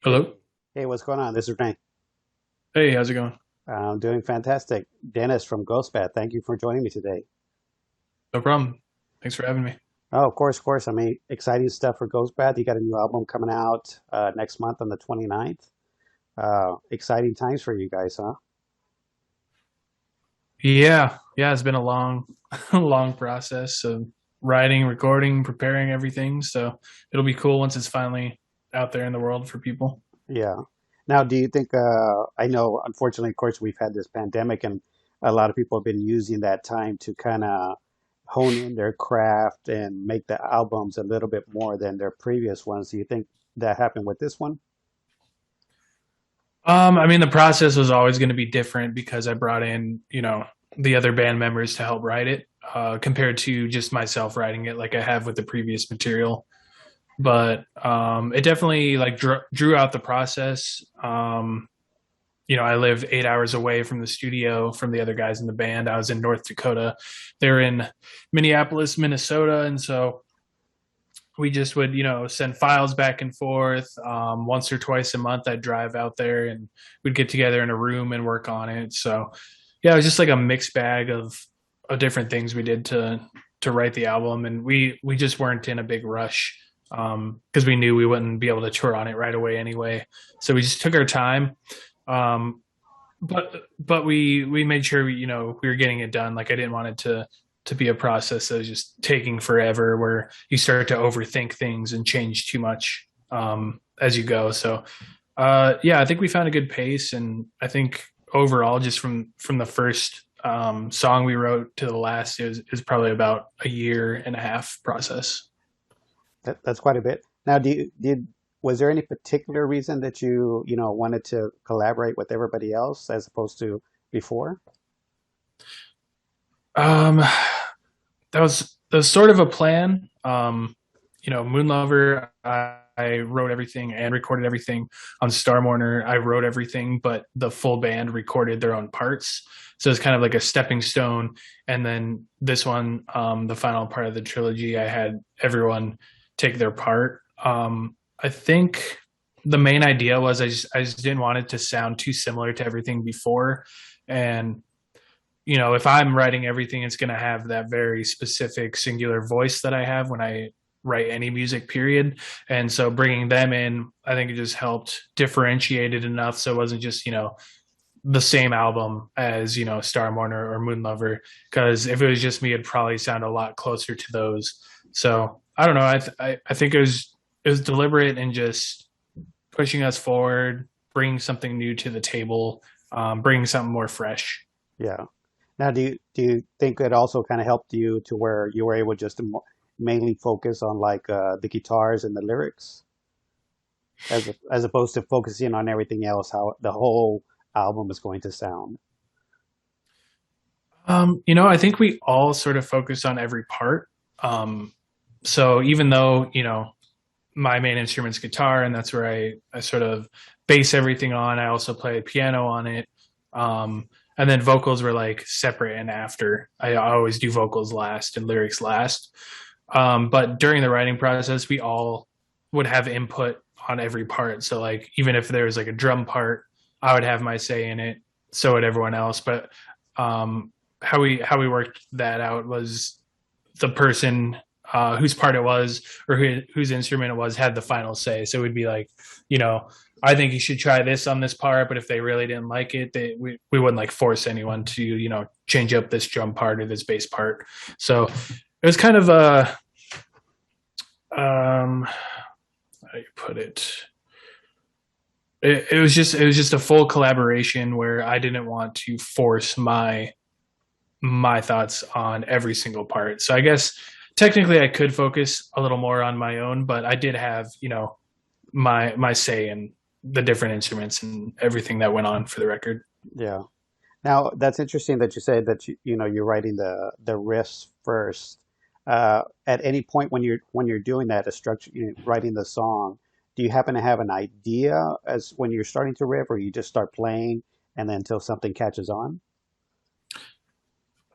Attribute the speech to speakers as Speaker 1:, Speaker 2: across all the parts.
Speaker 1: Hello.
Speaker 2: Hey, what's going on? This is Renee.
Speaker 1: Hey, how's it going?
Speaker 2: I'm doing fantastic. Dennis from Ghostbat. Thank you for joining me today.
Speaker 1: No problem. Thanks for having me.
Speaker 2: Oh, of course, of course. I mean, exciting stuff for Ghostbat. You got a new album coming out next month on the 29th. Exciting times for you guys, huh?
Speaker 1: Yeah, it's been a long, long process of writing, recording, preparing everything. So it'll be cool once it's finally out there in the world for people.
Speaker 2: Yeah. Now, do you think, I know, unfortunately, of course, we've had this pandemic and a lot of people have been using that time to kind of hone in their craft and make the albums a little bit more than their previous ones. Do you think that happened with this one?
Speaker 1: I mean, the process was always going to be different because I brought in, the other band members to help write it, compared to just myself writing it like I have with the previous material. But it definitely like drew out the process. I lived 8 hours away from the studio from the other guys in the band. I was in North Dakota. They're in Minneapolis, Minnesota. And so we just would, send files back and forth. Once or twice a month, I'd drive out there and we'd get together in a room and work on it. So, yeah, it was just like a mixed bag of different things we did to write the album. And we just weren't in a big rush because we knew we wouldn't be able to tour on it right away anyway. So we just took our time. Um, but we made sure we were getting it done. Like I didn't want it to be a process that was just taking forever, where you start to overthink things and change too much as you go. So yeah, I think we found a good pace, and I think overall, just from the first song we wrote to the last, is probably about a year and a half process.
Speaker 2: That's quite a bit. Now, was there any particular reason that you wanted to collaborate with everybody else as opposed to before?
Speaker 1: Um, that was sort of a plan. Moon Lover, I wrote everything and recorded everything. On Star Mourner, I wrote everything, but the full band recorded their own parts. So it's kind of like a stepping stone. And then this one, the final part of the trilogy, I had everyone take their part. I think the main idea was I just didn't want it to sound too similar to everything before. And if I'm writing everything, it's going to have that very specific singular voice that I have when I write any music, period. And so bringing them in, I think it just helped differentiate it enough so it wasn't just, the same album as, Star Mourner or Moon Lover. Because if it was just me, it'd probably sound a lot closer to those. So I don't know. I think it was deliberate and just pushing us forward, bringing something new to the table, bringing something more fresh.
Speaker 2: Yeah. Now, do you think it also kind of helped you to where you were able just to mainly focus on like the guitars and the lyrics as opposed to focusing on everything else, how the whole album is going to sound?
Speaker 1: I think we all sort of focus on every part. So even though, my main instrument's guitar and that's where I sort of base everything on, I also play piano on it. And then vocals were like separate and after. I always do vocals last and lyrics last. But during the writing process, we all would have input on every part. So like even if there was like a drum part, I would have my say in it. So would everyone else. But how we worked that out was the person whose part it was or whose instrument it was had the final say. So it would be like, you know, I think you should try this on this part, but if they really didn't like it, we wouldn't like force anyone to, change up this drum part or this bass part. So it was kind of a, how do you put it? It was just a full collaboration where I didn't want to force my thoughts on every single part. So I guess technically I could focus a little more on my own, but I did have, my say in the different instruments and everything that went on for the record.
Speaker 2: Yeah. Now, that's interesting that you say that you're writing the riffs first. At any point when you're doing that, a structure, writing the song, do you happen to have an idea as when you're starting to riff, or you just start playing and then until something catches on?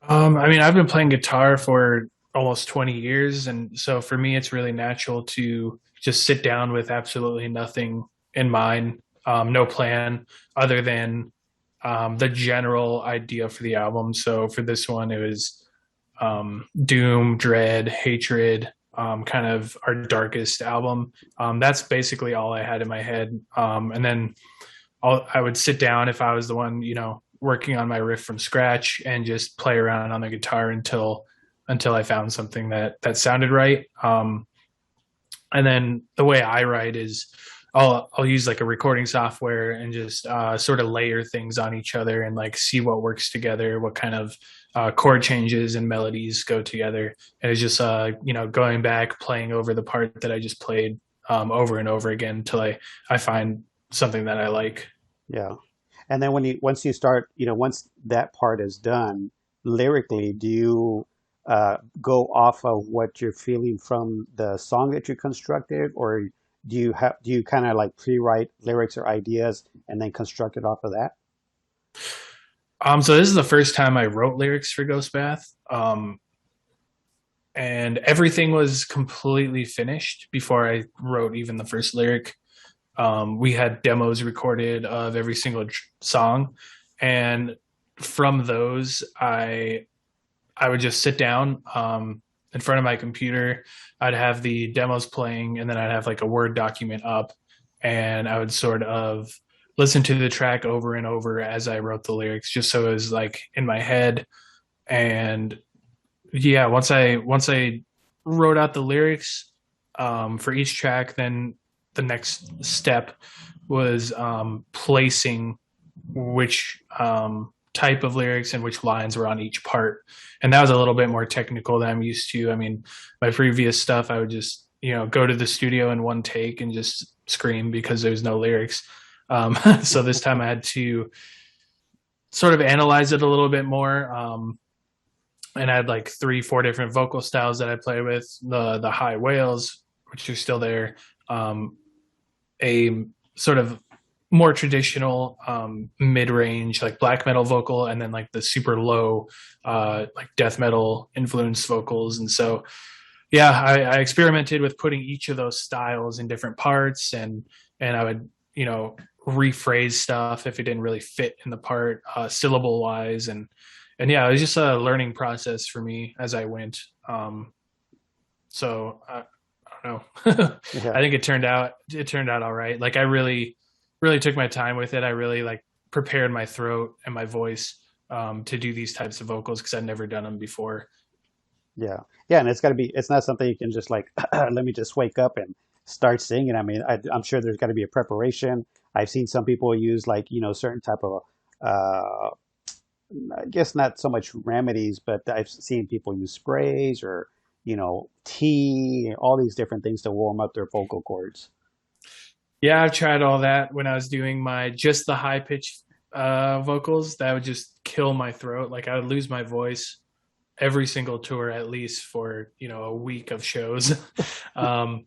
Speaker 1: I mean, I've been playing guitar for almost 20 years, and so for me, it's really natural to just sit down with absolutely nothing in mind, no plan other than the general idea for the album. So for this one, it was doom, dread, hatred, kind of our darkest album. That's basically all I had in my head. And then I would sit down if I was the one, working on my riff from scratch and just play around on the guitar until I found something that sounded right. And then the way I write is I'll use like a recording software and just sort of layer things on each other and like see what works together, what kind of chord changes and melodies go together. And it's just going back, playing over the part that I just played over and over again until I find something that I like.
Speaker 2: Yeah. And then once you start, once that part is done, lyrically, do you go off of what you're feeling from the song that you constructed, or do you kind of like pre-write lyrics or ideas and then construct it off of that?
Speaker 1: So this is the first time I wrote lyrics for Ghost Bath. And everything was completely finished before I wrote even the first lyric. We had demos recorded of every single song, and from those, I would just sit down in front of my computer. I'd have the demos playing, and then I'd have like a Word document up, and I would sort of listen to the track over and over as I wrote the lyrics, just so it was like in my head. And yeah, once I wrote out the lyrics for each track, then the next step was placing which type of lyrics and which lines were on each part. And that was a little bit more technical than I'm used to. I mean, my previous stuff, I would just, go to the studio in one take and just scream because there's no lyrics. So this time I had to sort of analyze it a little bit more. And I had like 3, 4 different vocal styles that I play with, the high wails, which are still there, a sort of more traditional mid-range like black metal vocal, and then like the super low like death metal influenced vocals. And so yeah, I experimented with putting each of those styles in different parts, and I would rephrase stuff if it didn't really fit in the part syllable wise. And yeah, it was just a learning process for me as I went. So I don't know.
Speaker 2: Yeah.
Speaker 1: I think it turned out all right. Like I really took my time with it. I really like prepared my throat and my voice to do these types of vocals because I'd never done them before.
Speaker 2: Yeah. Yeah. And it's not something you can just like, let me just wake up and start singing. I mean, I'm sure there's got to be a preparation. I've seen some people use like, certain type of, uh, I guess not so much remedies, but I've seen people use sprays or, tea, all these different things to warm up their vocal cords.
Speaker 1: Yeah, I've tried all that when I was doing my just the high pitch vocals. That would just kill my throat. Like I would lose my voice every single tour at least for a week of shows. um,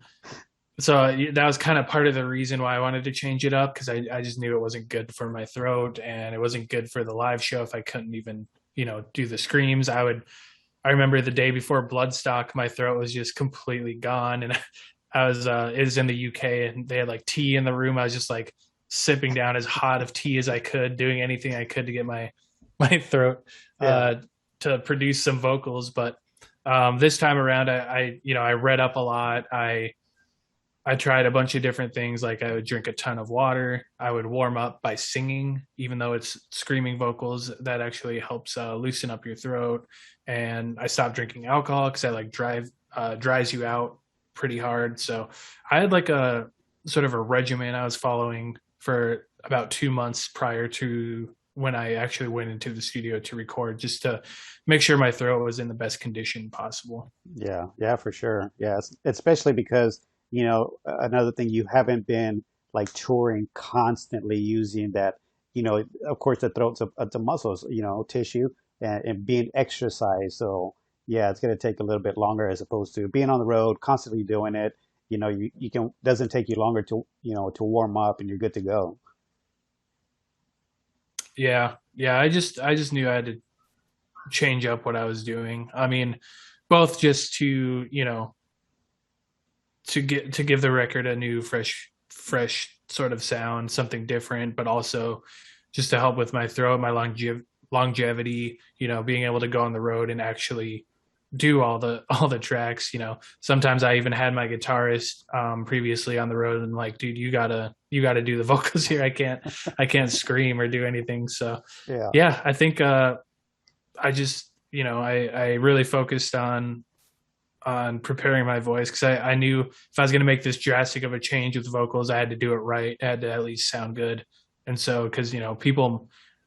Speaker 1: so that was kind of part of the reason why I wanted to change it up, because I just knew it wasn't good for my throat and it wasn't good for the live show if I couldn't even do the screams. I remember the day before Bloodstock, my throat was just completely gone, and it was in the UK, and they had like tea in the room. I was just like sipping down as hot of tea as I could, doing anything I could to get my my throat
Speaker 2: Yeah.
Speaker 1: to produce some vocals. But this time around, I read up a lot. I tried a bunch of different things. Like I would drink a ton of water. I would warm up by singing, even though it's screaming vocals. That actually helps loosen up your throat. And I stopped drinking alcohol because I like dries you out pretty hard. So I had like a sort of a regimen I was following for about 2 months prior to when I actually went into the studio to record, just to make sure my throat was in the best condition possible.
Speaker 2: Yeah, yeah, for sure. Yeah, especially because, another thing, you haven't been like touring constantly using that, of course the throat's a muscles, tissue and being exercised. So yeah, it's going to take a little bit longer as opposed to being on the road, constantly doing it. You can doesn't take you longer to warm up and you're good to go.
Speaker 1: Yeah. I just knew I had to change up what I was doing. I mean, both just to give the record a new fresh sort of sound, something different, but also just to help with my throat, my longevity, being able to go on the road and actually do all the tracks. Sometimes I even had my guitarist previously on the road and like, dude, you gotta do the vocals here. I can't scream or do anything. So
Speaker 2: Yeah.
Speaker 1: yeah, I think I just I really focused on preparing my voice because I knew if I was going to make this drastic of a change with vocals, I had to do it right. It had to at least sound good. And so, because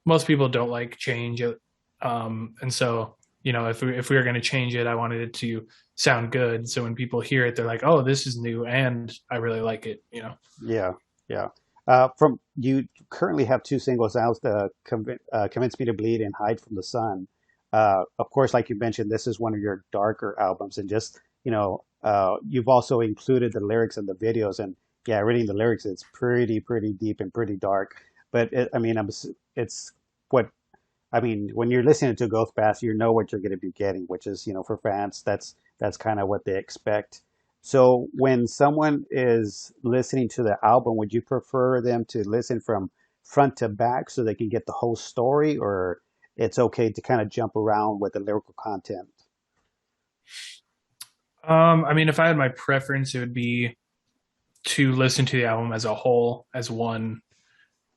Speaker 1: most people don't like change, and so if we were going to change it, I wanted it to sound good. So when people hear it, they're like, "Oh, this is new," and I really like it.
Speaker 2: Yeah, yeah. From you currently have two singles out, the "Convince Me to Bleed" and "Hide from the Sun." Of course, like you mentioned, this is one of your darker albums, and just you've also included the lyrics and the videos. And yeah, reading the lyrics, it's pretty deep and pretty dark. But I mean, it's what I mean, when you're listening to Ghost Bass, you know what you're going to be getting, which is, for fans, that's kind of what they expect. So when someone is listening to the album, would you prefer them to listen from front to back so they can get the whole story, or it's okay to kind of jump around with the lyrical content?
Speaker 1: I mean, if I had my preference, it would be to listen to the album as a whole, as one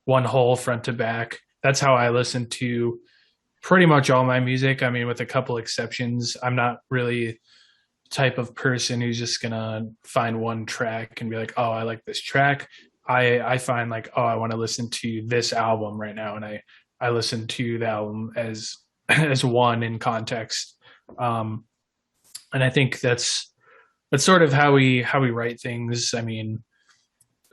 Speaker 1: whole front to back. That's how I listen to pretty much all my music. I mean, with a couple exceptions, I'm not really the type of person who's just gonna find one track and be like, "Oh, I like this track." I find like, "Oh, I want to listen to this album right now," and I listen to the album as as one in context. Um, and I think that's sort of how we write things. I mean,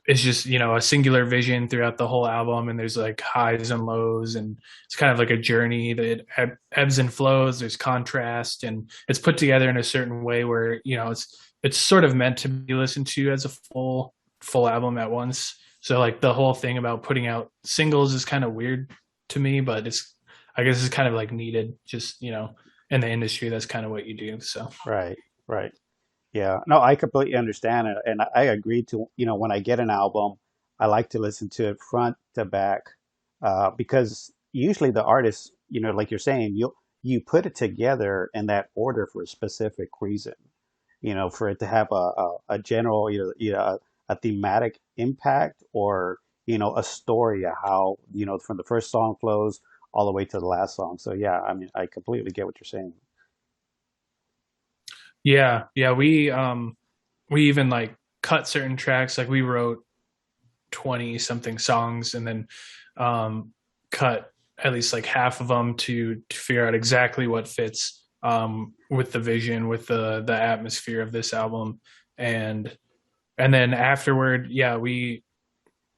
Speaker 1: it's just a singular vision throughout the whole album, and there's like highs and lows, and it's kind of like a journey that ebbs and flows. There's contrast, and it's put together in a certain way where it's sort of meant to be listened to as a full album at once. So like the whole thing about putting out singles is kind of weird to me, but I guess it's kind of like needed, just in the industry. That's kind of what you do. So
Speaker 2: Right, right. Yeah, no, I completely understand it, and I agree to, when I get an album, I like to listen to it front to back, because usually the artist, like you're saying, you put it together in that order for a specific reason, for it to have a general, a thematic impact, or a story of how, from the first song flows all the way to the last song. So yeah, I mean, I completely get what you're saying.
Speaker 1: yeah, yeah, we even like cut certain tracks. Like we wrote 20 something songs and then um, cut at least like half of them to figure out exactly what fits with the vision, with the atmosphere of this album. And then afterward, yeah, we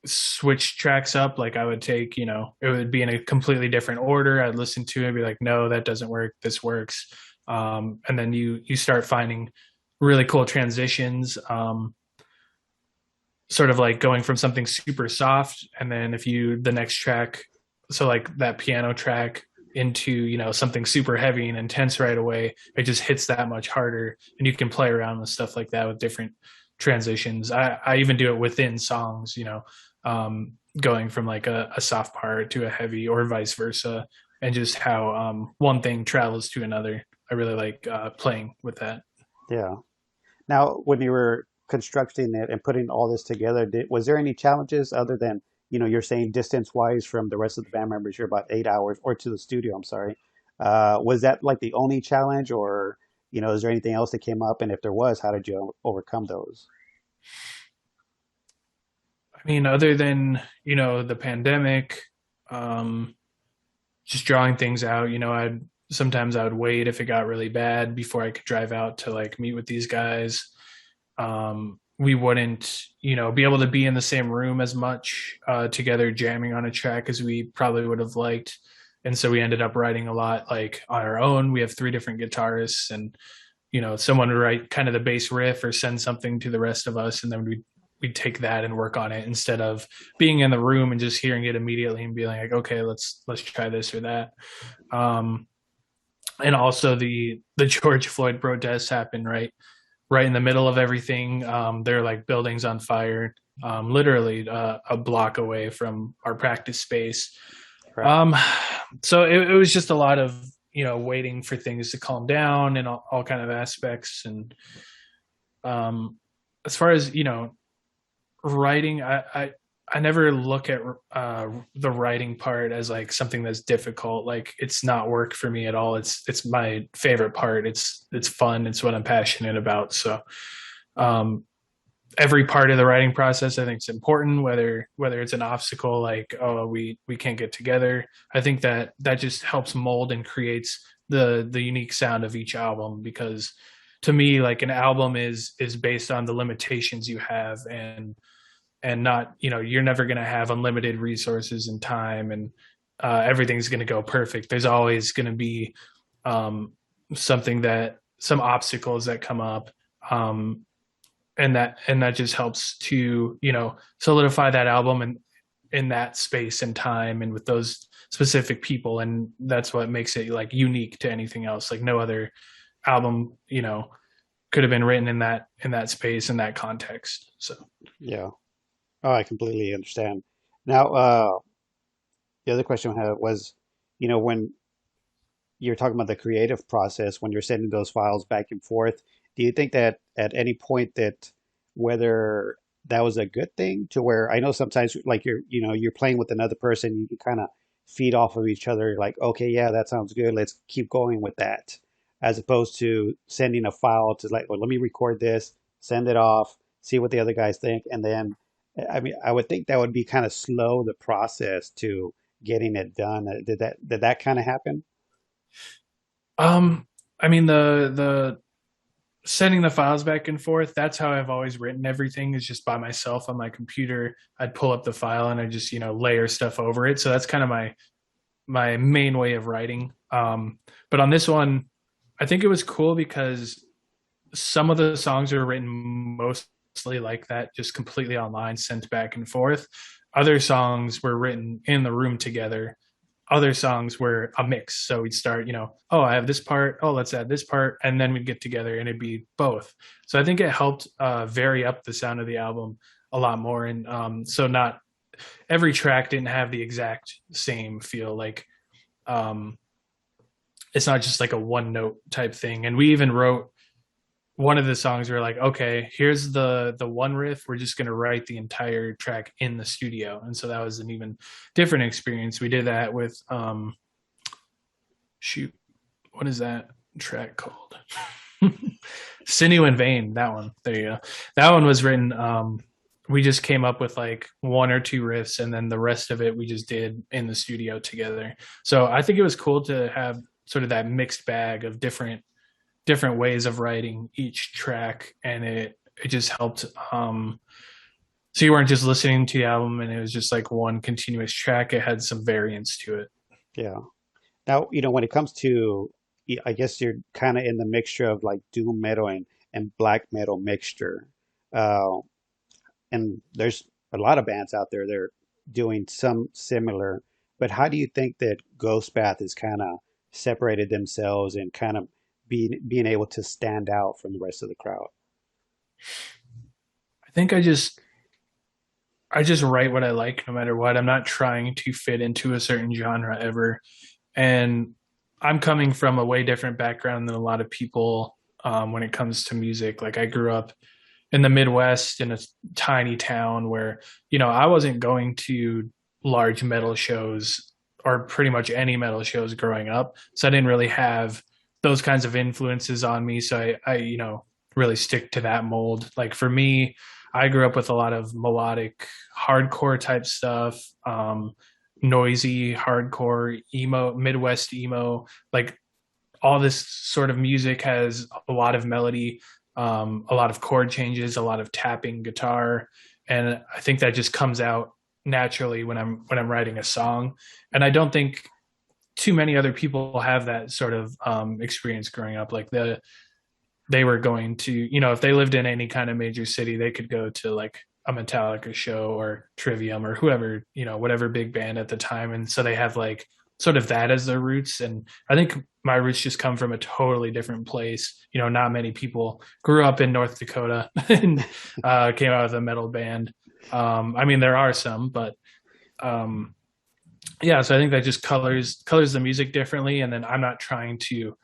Speaker 1: switch tracks up. Like I would take, it would be in a completely different order. I'd listen to it and be like, no, that doesn't work, this works. And then you start finding really cool transitions, sort of like going from something super soft, and then if you the next track, so like that piano track, into something super heavy and intense right away, it just hits that much harder, and you can play around with stuff like that with different transitions. I even do it within songs, going from like a soft part to a heavy, or vice versa, and just how one thing travels to another. I really like playing with that.
Speaker 2: Yeah. Now, when you were constructing it and putting all this together, was there any challenges other than, you're saying distance-wise from the rest of the band members, you're about 8 hours, or to the studio, I'm sorry. Was that like the only challenge, or, is there anything else that came up? And if there was, how did you overcome those?
Speaker 1: I mean, other than the pandemic, um, just drawing things out. I would wait if it got really bad before I could drive out to like meet with these guys. We wouldn't, be able to be in the same room as much together jamming on a track as we probably would have liked. And so we ended up writing a lot like on our own. We have three different guitarists, and someone would write kind of the bass riff or send something to the rest of us, and then we'd take that and work on it instead of being in the room and just hearing it immediately and being like, okay, let's try this or that. Um, and also the George Floyd protests happened right in the middle of everything. There are like buildings on fire. literally a block away from our practice space.
Speaker 2: Right.
Speaker 1: Um, so it was just a lot of waiting for things to calm down and all kind of aspects. And um, as far as writing, I never look at the writing part as like something that's difficult. Like it's not work for me at all. It's my favorite part. It's fun. It's what I'm passionate about. So um, every part of the writing process I think is important, whether it's an obstacle like, oh, we can't get together. I think that just helps mold and creates the unique sound of each album, because to me, like, an album is based on the limitations you have, and not, you're never going to have unlimited resources and time, and everything's going to go perfect. There's always going to be um, some obstacles that come up, um, and that just helps to solidify that album and in that space and time and with those specific people, and that's what makes it like unique to anything else. Like no other album could have been written in that space, in that context. So
Speaker 2: Yeah. Oh, I completely understand. Now, the other question I had was, when you're talking about the creative process, when you're sending those files back and forth, do you think that at any point that whether that was a good thing to where I know sometimes like you're playing with another person, you can kind of feed off of each other, like, okay, yeah, that sounds good. Let's keep going with that. As opposed to sending a file to like, well, let me record this, send it off, see what the other guys think, and then I mean, I would think that would be kind of slow the process to getting it done. Did that kind of happen?
Speaker 1: um I mean, the sending the files back and forth, that's how I've always written everything, is just by myself on my computer. I'd pull up the file and I just layer stuff over it. So that's kind of my main way of writing. But on this one, I think it was cool because some of the songs are written mostly like that, just completely online, sent back and forth. Other songs were written in the room together. Other songs were a mix. So we'd start, oh, I have this part. Oh, let's add this part. And then we'd get together and it'd be both. So I think it helped vary up the sound of the album a lot more. And so not every track didn't have the exact same feel. Like it's not just like a one note type thing. And we even wrote one of the songs, we were like, okay, here's the one riff, we're just going to write the entire track in the studio. And so that was an even different experience. We did that with shoot, what is that track called? Sinew and Vein. That one, there you go. That one was written, we just came up with like one or two riffs, and then the rest of it we just did in the studio together. So I think it was cool to have sort of that mixed bag of different ways of writing each track, and it just helped. So you weren't just listening to the album and it was just like one continuous track. It had some variance to it.
Speaker 2: Yeah. Now, when it comes to, I guess you're kind of in the mixture of like doom metal and black metal mixture. Uh, and there's a lot of bands out there that are doing some similar, but how do you think that Ghost Bath has kind of separated themselves and kind of being able to stand out from the rest of the crowd?
Speaker 1: I think I just write what I like no matter what. I'm not trying to fit into a certain genre ever. And I'm coming from a way different background than a lot of people when it comes to music. Like I grew up in the Midwest in a tiny town where, I wasn't going to large metal shows or pretty much any metal shows growing up. So I didn't really have those kinds of influences on me. So I really stick to that mold. Like for me, I grew up with a lot of melodic, hardcore type stuff, noisy, hardcore, emo, Midwest emo. Like all this sort of music has a lot of melody, a lot of chord changes, a lot of tapping guitar, and I think that just comes out naturally when I'm writing a song. And I don't think too many other people have that sort of experience growing up. Like they were going to, if they lived in any kind of major city, they could go to like a Metallica show or Trivium or whoever, whatever big band at the time. And so they have like sort of that as their roots. And I think my roots just come from a totally different place. Not many people grew up in North Dakota and came out with a metal band. I mean, there are some, but um, yeah. So I think that just colors the music differently, and then I'm not trying to,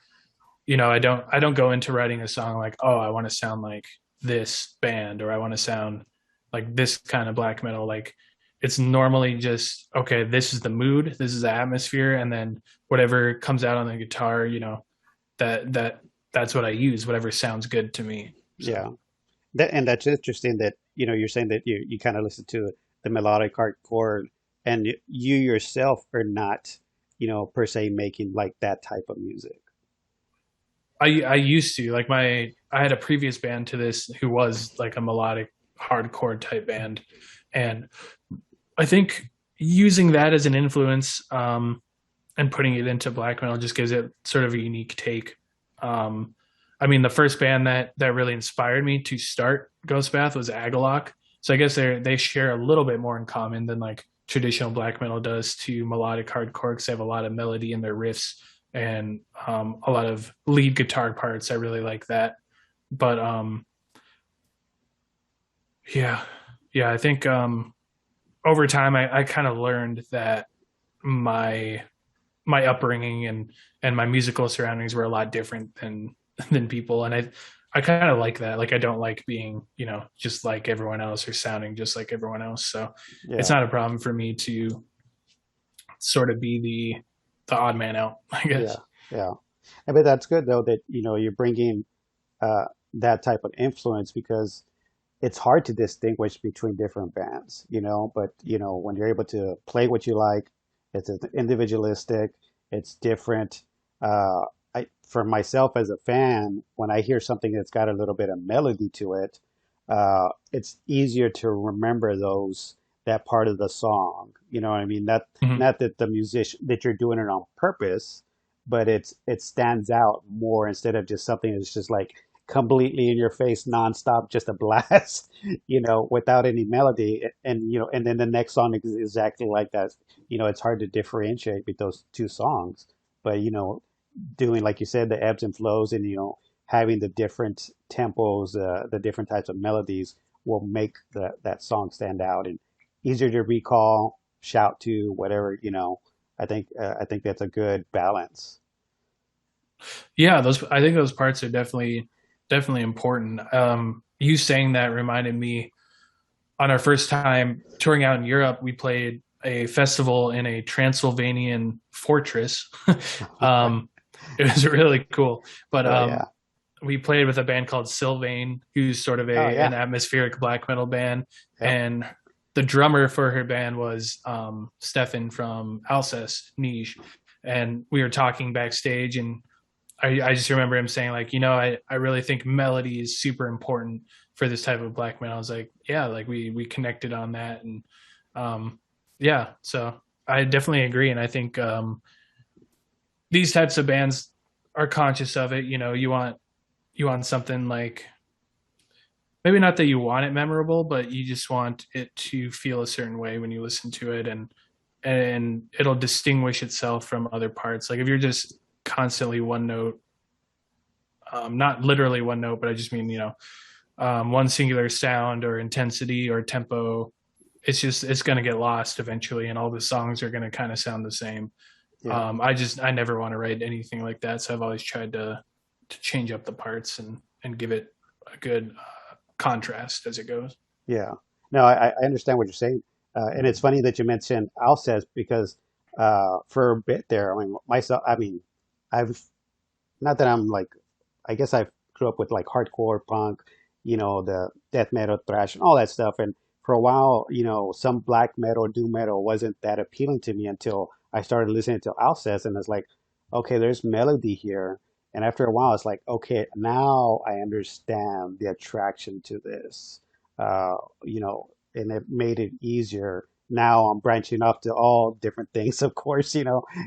Speaker 1: I don't go into writing a song like, oh, I want to sound like this band or I want to sound like this kind of black metal. Like it's normally just okay, this is the mood, this is the atmosphere, and then whatever comes out on the guitar, that that that's what I use, whatever sounds good to me. So
Speaker 2: Yeah. And that's interesting that, you're saying that you kind of listen to the melodic hardcore and you yourself are not, per se making like that type of music.
Speaker 1: I used to like I had a previous band to this who was like a melodic hardcore type band, and I think using that as an influence, and putting it into black metal just gives it sort of a unique take. Um, I mean, the first band that really inspired me to start Ghostbath was Agalloch. So I guess they share a little bit more in common than like traditional black metal does to melodic hardcore because they have a lot of melody in their riffs and a lot of lead guitar parts. I really like that. But yeah, yeah, I think over time I kind of learned that my my upbringing and my musical surroundings were a lot different than people, and I kind of like that. Like I don't like being just like everyone else or sounding just like everyone else. So it's
Speaker 2: Yeah.
Speaker 1: not a problem for me to sort of be the odd man out, I
Speaker 2: Yeah.
Speaker 1: guess.
Speaker 2: Yeah. But that's good though that, you're bringing uh, that type of influence because it's hard to distinguish between different bands, but when you're able to play what you like, it's individualistic, it's different. Uh, for myself as a fan, when I hear something that's got a little bit of melody to it, it's easier to remember that part of the song. You know what I mean?
Speaker 1: Mhm.
Speaker 2: Not that the musician that you're doing it on purpose, but it stands out more instead of just something that's just like completely in your face nonstop, just a blast, without any melody. And then the next song is exactly like that. It's hard to differentiate with those two songs. But, doing, like you said, the ebbs and flows and, having the different tempos, the different types of melodies will make that song stand out and easier to recall, shout to, whatever, I think that's a good balance.
Speaker 1: Yeah, those I think those parts are definitely important. You saying that reminded me on our first time touring out in Europe, we played a festival in a Transylvanian fortress. um, it was really cool. But
Speaker 2: Oh yeah.
Speaker 1: we played with a band called Sylvain, who's sort of
Speaker 2: Oh
Speaker 1: an
Speaker 2: yeah.
Speaker 1: atmospheric black metal band,
Speaker 2: Yep.
Speaker 1: and the drummer for her band was Stefan from Alcest Niche, and we were talking backstage, and I just remember him saying like, I really think melody is super important for this type of black metal. I was like, yeah, like we connected on that, and um, yeah, so I definitely agree, and I think these types of bands are conscious of it. You want something like maybe not that you want it memorable, but you just want it to feel a certain way when you listen to it, and it'll distinguish itself from other parts. Like if you're just constantly one note, not literally one note, but I just mean one singular sound or intensity or tempo. It's going to get lost eventually, and all the songs are going to kind of sound the same.
Speaker 2: Yeah.
Speaker 1: I never want to write anything like that, so I've always tried to change up the parts and give it a good contrast as it goes.
Speaker 2: Yeah. No, I understand what you're saying. And it's funny that you mentioned Alcest because for a bit there, I mean, myself, I mean, I've, not that I'm like, I guess I grew up with like hardcore punk, the death metal, thrash, and all that stuff. And for a while, some black metal, doom metal wasn't that appealing to me until I started listening to Alcest, and it's like, okay, there's melody here. And after a while, it's like, okay, now I understand the attraction to this, uh, and it made it easier. Now I'm branching off to all different things, of course,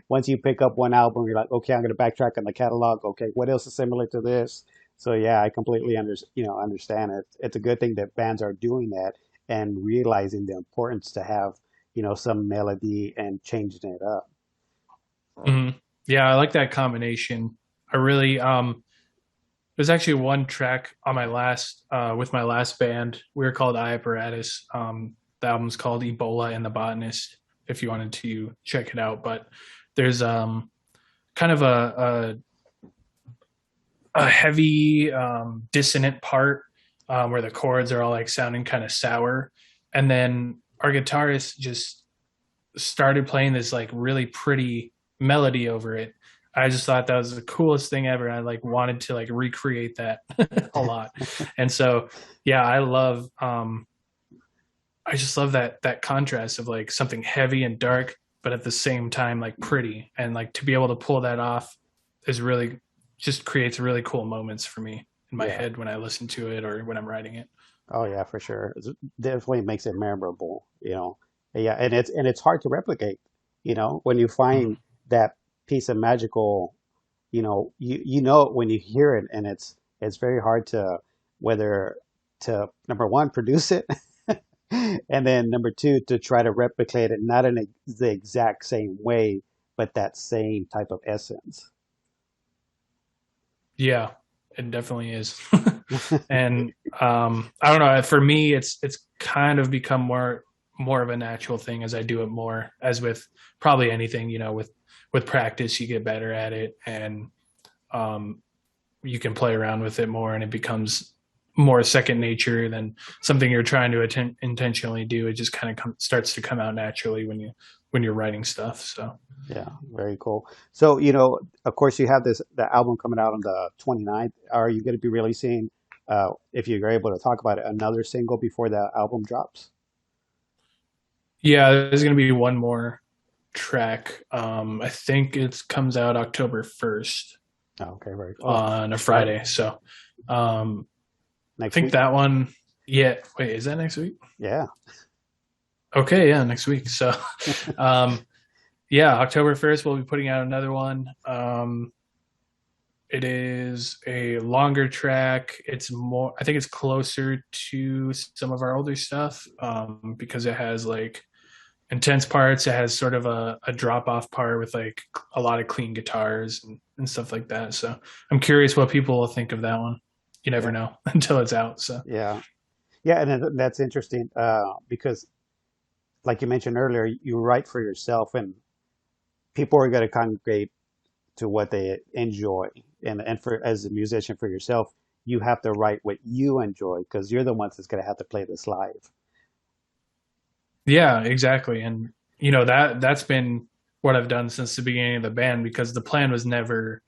Speaker 2: once you pick up one album, you're like, okay, I'm going to backtrack on the catalog. Okay, what else is similar to this? So yeah, I completely understand it. It's a good thing that bands are doing that and realizing the importance to have, some melody and changing it up.
Speaker 1: Mm-hmm. Yeah, I like that combination. I really there's actually one track on my last with my last band. We were called I Apparatus. The album's called Ebola and the Botanist, if you wanted to check it out. But there's kind of a heavy dissonant part where the chords are all like sounding kind of sour, and then our guitarist just started playing this like really pretty melody over it. I just thought that was the coolest thing ever. I like wanted to like recreate that a lot. And so yeah, I just love that contrast of like something heavy and dark, but at the same time like pretty. And like to be able to pull that off is really just creates really cool moments for me in my
Speaker 2: Yeah.
Speaker 1: head when I listen to it or when I'm writing it.
Speaker 2: Oh yeah, for sure. Definitely makes it memorable, you know. Yeah, and it's hard to replicate, you know, when you find
Speaker 1: Mhm.
Speaker 2: that piece of magical, you know it when you hear it, and it's very hard to whether to number one produce it, and then number two to try to replicate it not in the exact same way, but that same type of essence.
Speaker 1: Yeah, it definitely is. And I don't know. For me, it's kind of become more of a natural thing as I do it more. As with probably anything, with practice, you get better at it, and um, you can play around with it more, and it becomes more second nature than something you're trying to intentionally do. It just kind of starts to come out naturally when you're writing stuff. So.
Speaker 2: Yeah, very cool. So, of course, you have the album coming out on the 29th. Are you going to be releasing, if you're able to talk about it, another single before the album drops?
Speaker 1: Yeah, there's gonna be one more track. I think it comes out October 1st
Speaker 2: Oh, okay, very cool. Oh,
Speaker 1: on a
Speaker 2: right
Speaker 1: Friday. So um, I
Speaker 2: next
Speaker 1: think
Speaker 2: week.
Speaker 1: that one. Yeah, wait, is that next week?
Speaker 2: Yeah.
Speaker 1: Okay, yeah, next week. So um, yeah, October 1st we'll be putting out another one. It is a longer track. It's more. I think it's closer to some of our older stuff because it has like intense parts. It has sort of a drop off part with like a lot of clean guitars and stuff like that. So I'm curious what people will think of that one. You never
Speaker 2: Yeah.
Speaker 1: know until it's out. So
Speaker 2: Yeah. Yeah, and that's interesting because, like you mentioned earlier, you write for yourself, and people are going to congregate to what they enjoy. And for as a musician for yourself, you have to write what you enjoy because you're the ones that's going to have to play this live.
Speaker 1: yeah, exactly. And that's been what I've done since the beginning of the band because the plan was never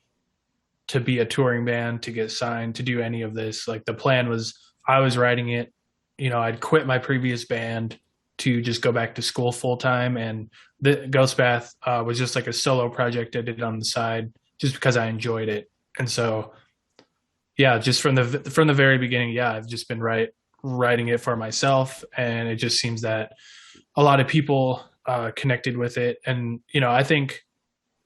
Speaker 1: to be a touring band, to get signed, to do any of this. Like the plan was I was writing it, I'd quit my previous band to just go back to school full time. And the Ghost Bath was just like a solo project I did on the side just because I enjoyed it. And so, yeah, just from the very beginning, yeah, I've just been writing it for myself. And it just seems that a lot of people connected with it. And, I think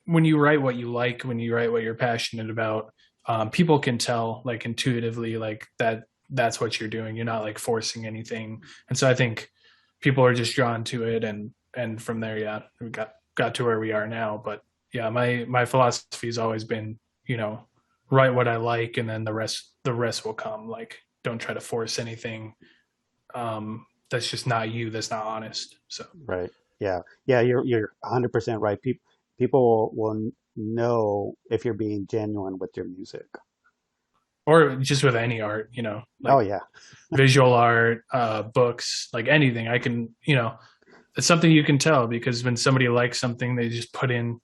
Speaker 1: when you write what you like, when you write what you're passionate about, people can tell like intuitively like that's what you're doing. You're not like forcing anything. And so I think people are just drawn to it and from there, yeah, we got to where we are now. But yeah, my philosophy has always been, write what I like and then the rest will come. Like don't try to force anything that's just not you, that's not honest. So
Speaker 2: Right. Yeah. Yeah, you're 100% right. People will know if you're being genuine with your music.
Speaker 1: or just with any art,
Speaker 2: Oh
Speaker 1: like
Speaker 2: yeah.
Speaker 1: visual art, books, like anything. I can, it's something you can tell because when somebody likes something, they just put in.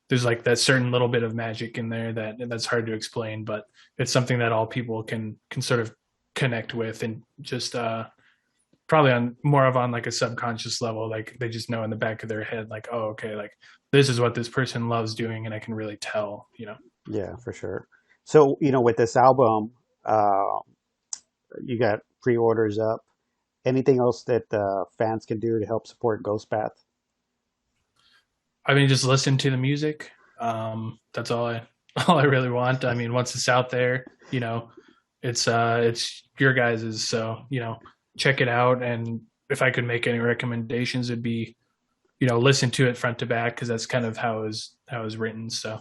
Speaker 1: There's like that certain little bit of magic in there that's hard to explain, but it's something that all people can sort of connect with and just probably on more of on like a subconscious level. Like they just know in the back of their head, like, oh, okay, like this is what this person loves doing, and I can really tell.
Speaker 2: Yeah, for sure. So, with this album, uh, you got pre-orders up. Anything else that fans can do to help support Ghost Path?
Speaker 1: I mean, just listen to the music. That's all I all I really want. I mean, once it's out there, it's your guys's. So check it out. And if I could make any recommendations, it'd be listen to it front to back because that's kind of how it was written. So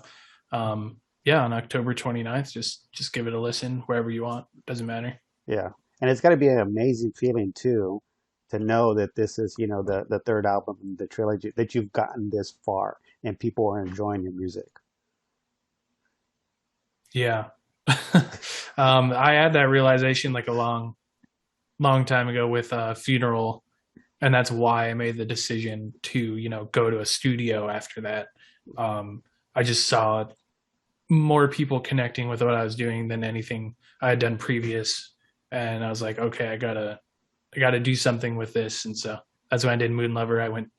Speaker 1: yeah, on October 29th, just give it a listen wherever you want. Doesn't matter.
Speaker 2: Yeah. And it's got to be an amazing feeling too, to know that this is, the third album in the trilogy, that you've gotten this far and people are enjoying your music.
Speaker 1: Yeah. I had that realization like a long time ago with Funeral, and that's why I made the decision to, go to a studio after that. I just saw more people connecting with what I was doing than anything I had done previous, and I was like, okay, I gotta do something with this, and so that's when I did Moon Lover. I went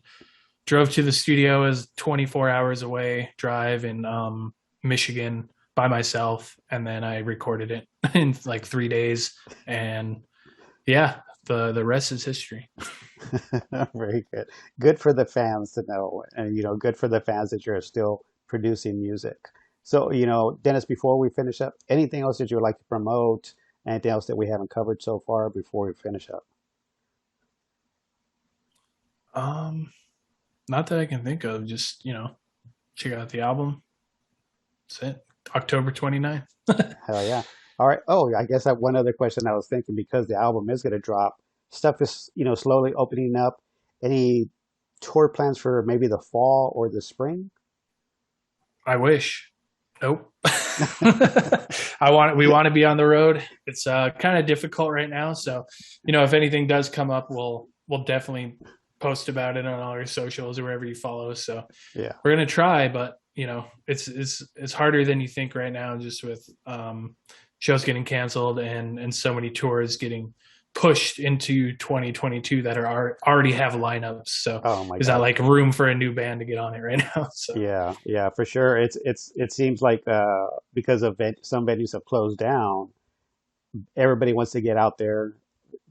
Speaker 1: drove to the studio. It was 24 hours away drive in Michigan by myself, and then I recorded it in like 3 days, and yeah, the rest is history.
Speaker 2: Very good. Good for the fans to know, and good for the fans that you're still producing music. So, Dennis, before we finish up, anything else that you would like to promote? Anything else that we haven't covered so far before we finish up?
Speaker 1: Um, Not that I can think of. Just check out the album. That's it. October 29th.
Speaker 2: Hell yeah. All right. Oh, I guess that one other question I was thinking, because the album is going to drop, stuff is, slowly opening up. Any tour plans for maybe the fall or the spring?
Speaker 1: I wish. Nope. We want to be on the road. It's kind of difficult right now, so if anything does come up, we'll definitely post about it on all our socials or wherever you follow us. So
Speaker 2: Yeah.
Speaker 1: we're gonna try, but it's harder than you think right now, just with shows getting canceled and so many tours getting pushed into 2022 that already have lineups. So
Speaker 2: Oh my
Speaker 1: there's not
Speaker 2: God.
Speaker 1: like room for a new band to get on it right now. So
Speaker 2: Yeah, yeah, for sure. It seems like because some venues have closed down, everybody wants to get out there.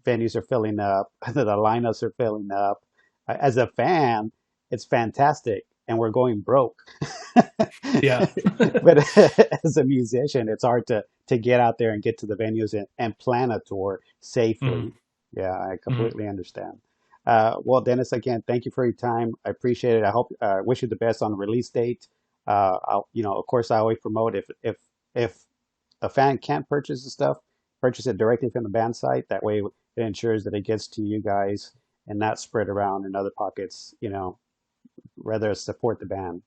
Speaker 2: Venues are filling up, the lineups are filling up. As a fan, it's fantastic, and we're going broke.
Speaker 1: yeah.
Speaker 2: But as a musician, it's hard to get out there and get to the venues and plan a tour
Speaker 1: Mm,
Speaker 2: safely. Yeah, I
Speaker 1: mm.
Speaker 2: completely understand. Well, Dennis, again, thank you for your time. I appreciate it. I hope, wish you the best on the release date. Of course, I always promote, if a fan can't purchase the stuff, purchase it directly from the band site. That way, it ensures that it gets to you guys and not spread around in other pockets. Rather support the band.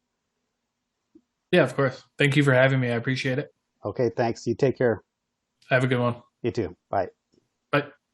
Speaker 1: Yeah, of course. Thank you for having me. I appreciate it.
Speaker 2: Okay, thanks. You take care.
Speaker 1: Have a good one.
Speaker 2: You too. Bye.